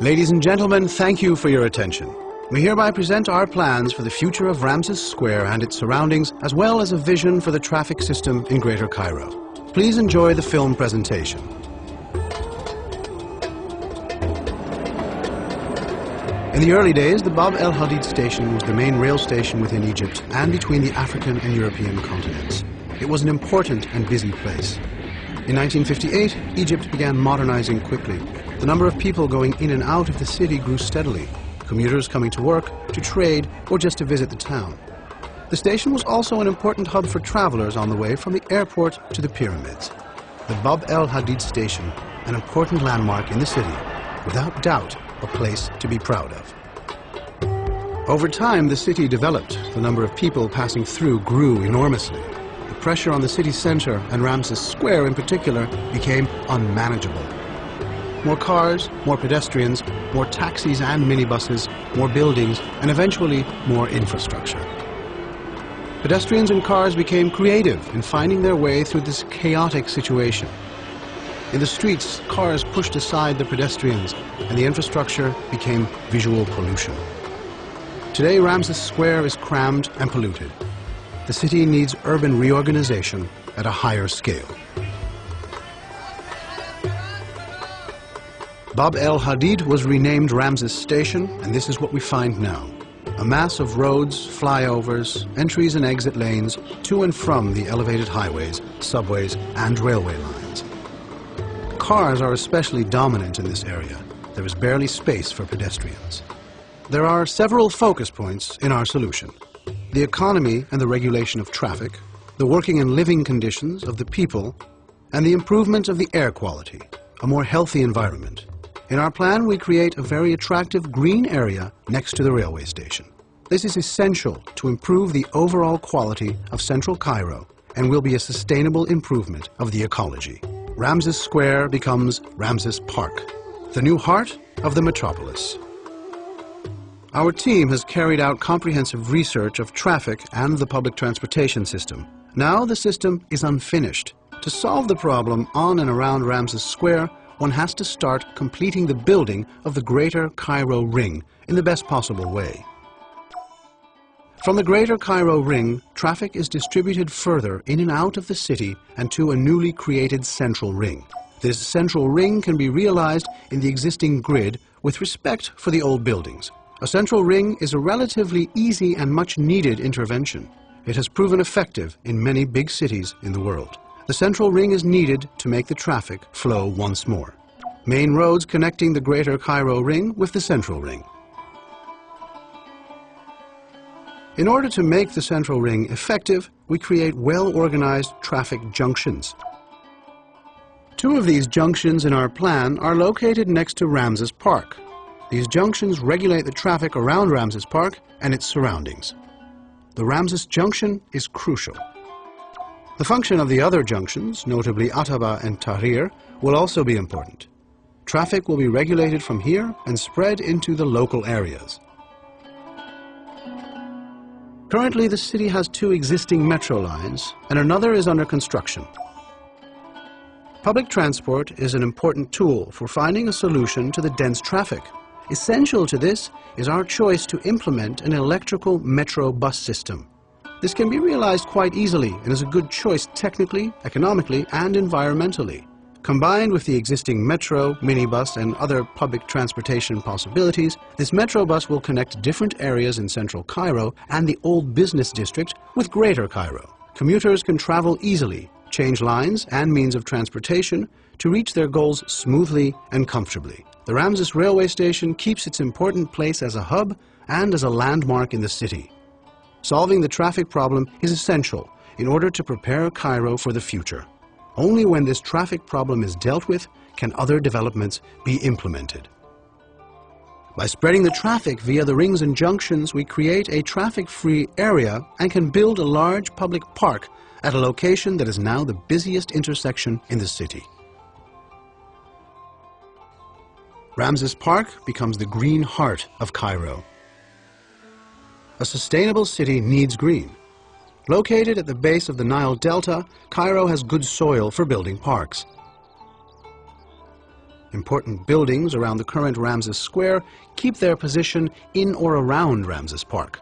Ladies and gentlemen, thank you for your attention. We hereby present our plans for the future of Ramses Square and its surroundings, as well as a vision for the traffic system in Greater Cairo. Please enjoy the film presentation. In the early days, the Bab el Hadid station was the main rail station within Egypt and between the African and European continents. It was an important and busy place. In 1958, Egypt began modernizing quickly. The number of people going in and out of the city grew steadily, commuters coming to work, to trade, or just to visit the town. The station was also an important hub for travelers on the way from the airport to the pyramids. The Bab el Hadid station, an important landmark in the city, without doubt a place to be proud of. Over time, the city developed. The number of people passing through grew enormously. The pressure on the city center, and Ramses Square in particular, became unmanageable. More cars, more pedestrians, more taxis and minibuses, more buildings, and eventually more infrastructure. Pedestrians and cars became creative in finding their way through this chaotic situation. In the streets, cars pushed aside the pedestrians, and the infrastructure became visual pollution. Today, Ramses Square is crammed and polluted. The city needs urban reorganization at a higher scale. Bab el Hadid was renamed Ramses Station, and this is what we find now. A mass of roads, flyovers, entries and exit lanes to and from the elevated highways, subways, and railway lines. Cars are especially dominant in this area. There is barely space for pedestrians. There are several focus points in our solution: the economy and the regulation of traffic, the working and living conditions of the people, and the improvement of the air quality, a more healthy environment. In our plan, we create a very attractive green area next to the railway station. This is essential to improve the overall quality of central Cairo and will be a sustainable improvement of the ecology. Ramses Square becomes Ramses Park, the new heart of the metropolis. Our team has carried out comprehensive research of traffic and the public transportation system. Now the system is unfinished. To solve the problem on and around Ramses Square, one has to start completing the building of the Greater Cairo Ring in the best possible way. From the Greater Cairo Ring, traffic is distributed further in and out of the city and to a newly created central ring. This central ring can be realized in the existing grid with respect for the old buildings. A central ring is a relatively easy and much needed intervention. It has proven effective in many big cities in the world. The central ring is needed to make the traffic flow once more. Main roads connecting the Greater Cairo Ring with the central ring. In order to make the central ring effective, we create well-organized traffic junctions. Two of these junctions in our plan are located next to Ramses Park. These junctions regulate the traffic around Ramses Park and its surroundings. The Ramses Junction is crucial. The function of the other junctions, notably Ataba and Tahrir, will also be important. Traffic will be regulated from here and spread into the local areas. Currently, the city has 2 existing metro lines, and another is under construction. Public transport is an important tool for finding a solution to the dense traffic. Essential to this is our choice to implement an electrical metro bus system. This can be realized quite easily and is a good choice technically, economically, and environmentally. Combined with the existing metro, minibus, and other public transportation possibilities, this metro bus will connect different areas in central Cairo and the old business district with Greater Cairo. Commuters can travel easily, change lines and means of transportation to reach their goals smoothly and comfortably. The Ramses railway station keeps its important place as a hub and as a landmark in the city. Solving the traffic problem is essential in order to prepare Cairo for the future. Only when this traffic problem is dealt with can other developments be implemented. By spreading the traffic via the rings and junctions, we create a traffic-free area and can build a large public park at a location that is now the busiest intersection in the city. Ramses Park becomes the green heart of Cairo. A sustainable city needs green. Located at the base of the Nile Delta, Cairo has good soil for building parks. Important buildings around the current Ramses Square keep their position in or around Ramses Park.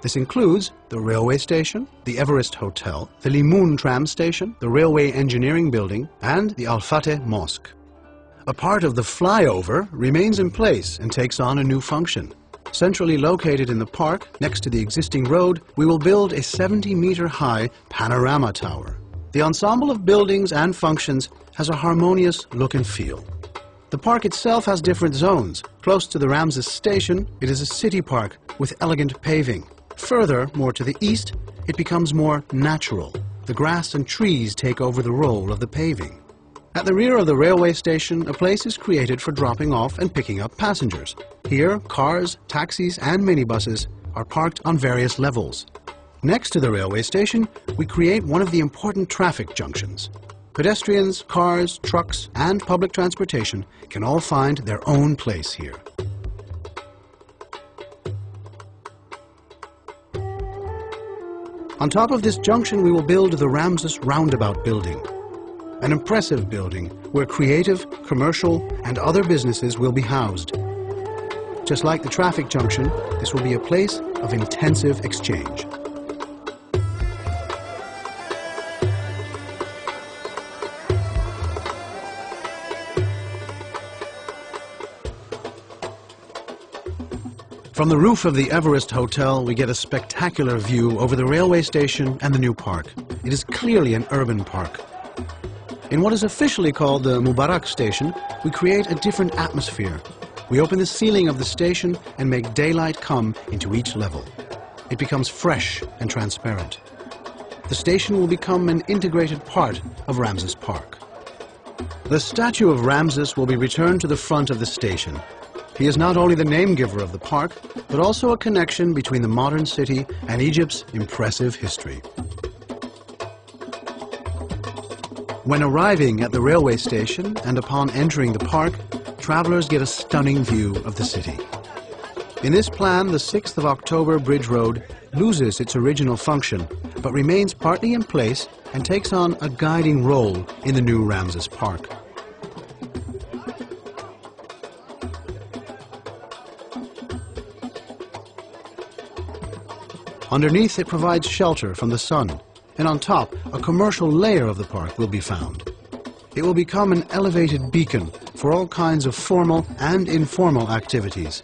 This includes the railway station, the Everest Hotel, the Limoun tram station, the Railway Engineering Building, and the Al Fateh Mosque. A part of the flyover remains in place and takes on a new function. Centrally located in the park, next to the existing road, we will build a 70-meter-high panorama tower. The ensemble of buildings and functions has a harmonious look and feel. The park itself has different zones. Close to the Ramses station, it is a city park with elegant paving. Further, more to the east, it becomes more natural. The grass and trees take over the role of the paving. At the rear of the railway station, a place is created for dropping off and picking up passengers. Here, cars, taxis, and minibuses are parked on various levels. Next to the railway station, we create one of the important traffic junctions. Pedestrians, cars, trucks, and public transportation can all find their own place here. On top of this junction, we will build the Ramses Roundabout building, an impressive building where creative, commercial, and other businesses will be housed. Just like the traffic junction, this will be a place of intensive exchange. From the roof of the Everest Hotel, we get a spectacular view over the railway station and the new park. It is clearly an urban park. In what is officially called the Mubarak station, we create a different atmosphere. We open the ceiling of the station and make daylight come into each level. It becomes fresh and transparent. The station will become an integrated part of Ramses Park. The statue of Ramses will be returned to the front of the station. He is not only the name-giver of the park, but also a connection between the modern city and Egypt's impressive history. When arriving at the railway station and upon entering the park, travelers get a stunning view of the city. In this plan, the 6th of October Bridge Road loses its original function, but remains partly in place and takes on a guiding role in the new Ramses Park. Underneath, it provides shelter from the sun, and on top, a commercial layer of the park will be found. It will become an elevated beacon for all kinds of formal and informal activities.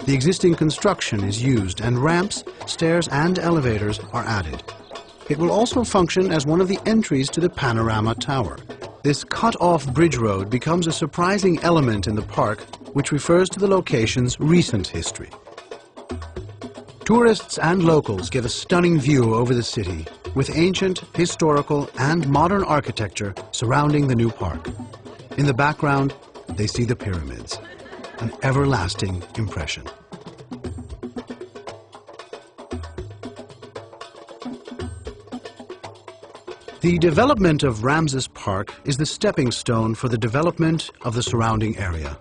The existing construction is used, and ramps, stairs, and elevators are added. It will also function as one of the entries to the panorama tower. This cut-off bridge road becomes a surprising element in the park, which refers to the location's recent history. Tourists and locals get a stunning view over the city, with ancient, historical, and modern architecture surrounding the new park. In the background, they see the pyramids, an everlasting impression. The development of Ramses Park is the stepping stone for the development of the surrounding area.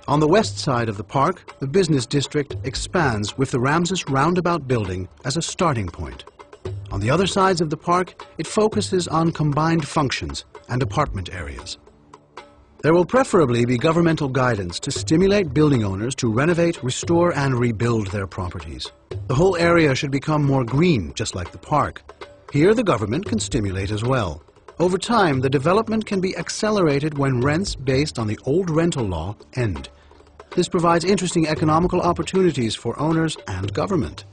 On the west side of the park, the business district expands with the Ramses Roundabout building as a starting point. On the other sides of the park, it focuses on combined functions and apartment areas. There will preferably be governmental guidance to stimulate building owners to renovate, restore, and rebuild their properties. The whole area should become more green, just like the park. Here, the government can stimulate as well. Over time, the development can be accelerated when rents based on the old rental law end. This provides interesting economical opportunities for owners and government.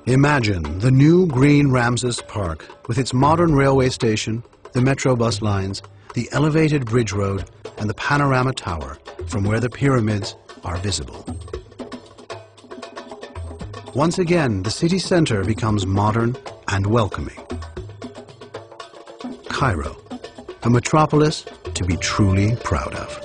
Imagine the new green Ramses Park with its modern railway station, the metro bus lines, the elevated bridge road, and the panorama tower from where the pyramids are visible. Once again, the city center becomes modern and welcoming. Cairo, a metropolis to be truly proud of.